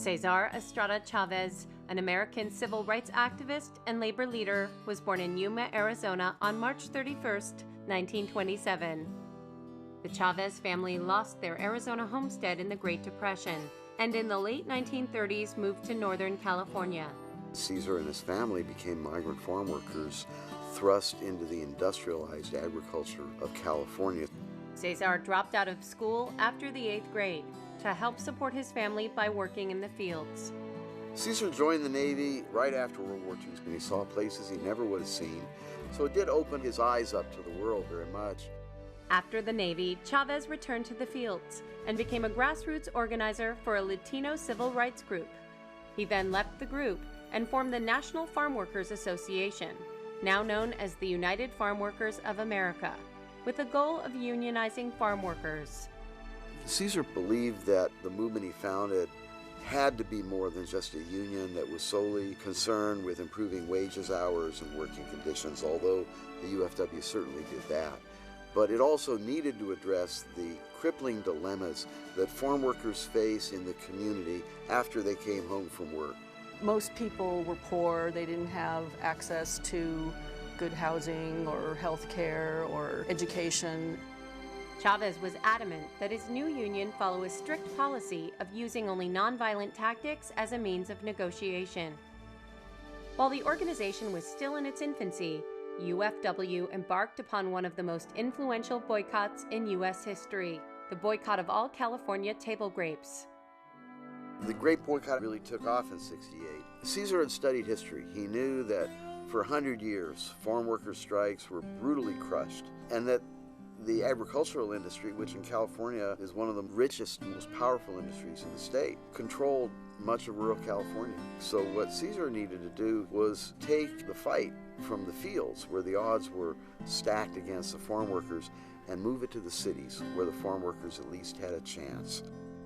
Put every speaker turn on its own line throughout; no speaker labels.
Cesar Chavez, an American civil rights activist and labor leader, was born in Yuma, Arizona on March 31, 1927. The Chavez family lost their Arizona homestead in the Great Depression, and in the late 1930s moved to Northern California.
Cesar and his family became migrant farm workers thrust into the industrialized agriculture of California.
Cesar dropped out of school after the 8th grade to help support his family by working in the fields.
Cesar joined the Navy right after World War II, and he saw places he never would have seen, so it did open his eyes up to the world very much.
After the Navy, Chavez returned to the fields and became a grassroots organizer for a Latino civil rights group. He then left the group and formed the National Farm Workers Association, now known as the United Farm Workers of America, with the goal of unionizing farm workers.
Cesar believed that the movement he founded had to be more than just a union that was solely concerned with improving wages, hours, and working conditions, although the UFW certainly did that. But it also needed to address the crippling dilemmas that farm workers face in the community after they came home from work.
Most people were poor. They didn't have access to good housing or health care or education.
Chavez was adamant that his new union follow a strict policy of using only nonviolent tactics as a means of negotiation. While the organization was still in its infancy, UFW embarked upon one of the most influential boycotts in U.S. history, the boycott of all California table grapes.
The grape boycott really took off in '68. Cesar had studied history. He knew that for 100 years, farm worker strikes were brutally crushed, and that the agricultural industry, which in California is one of the richest, most powerful industries in the state, controlled much of rural California. So what Cesar needed to do was take the fight from the fields, where the odds were stacked against the farm workers, and move it to the cities, where the farm workers at least had a chance.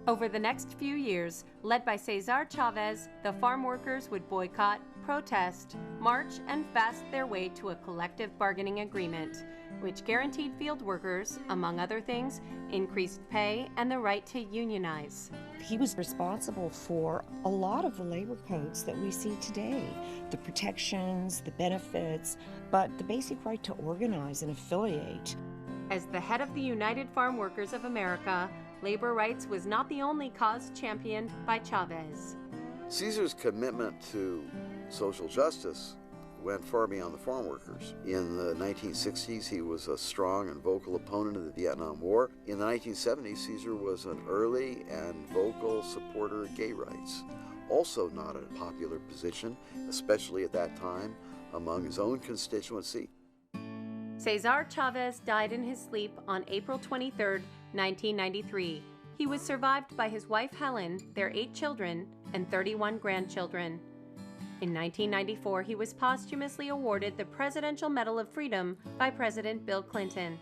Over the next few years, led by Cesar Chavez, the farm workers would boycott, protest, march, and fast their way to a collective bargaining agreement, which guaranteed field workers, among other things, increased pay and the right to unionize.
He was responsible for a lot of the labor codes that we see today, the protections, the benefits, but the basic right to organize and affiliate.
As the head of the United Farm Workers of America, labor rights was not the only cause championed by Chavez.
Cesar's commitment to social justice went far beyond the farm workers. In the 1960s, he was a strong and vocal opponent of the Vietnam War. In the 1970s, Cesar was an early and vocal supporter of gay rights. Also not a popular position, especially at that time, among his own constituency.
Cesar Chavez died in his sleep on April 23, 1993. He was survived by his wife Helen, their 8 children, and 31 grandchildren. In 1994, he was posthumously awarded the Presidential Medal of Freedom by President Bill Clinton.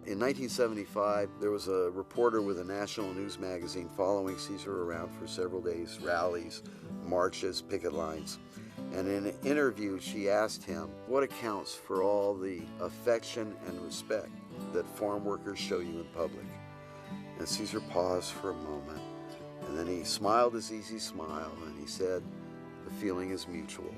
In 1975, there was a reporter with a national news magazine following Cesar around for several days, rallies, marches, picket lines. And in an interview, she asked him what accounts for all the affection and respect that farm workers show you in public. And Cesar paused for a moment, and then he smiled his easy smile, and he said, "The feeling is mutual."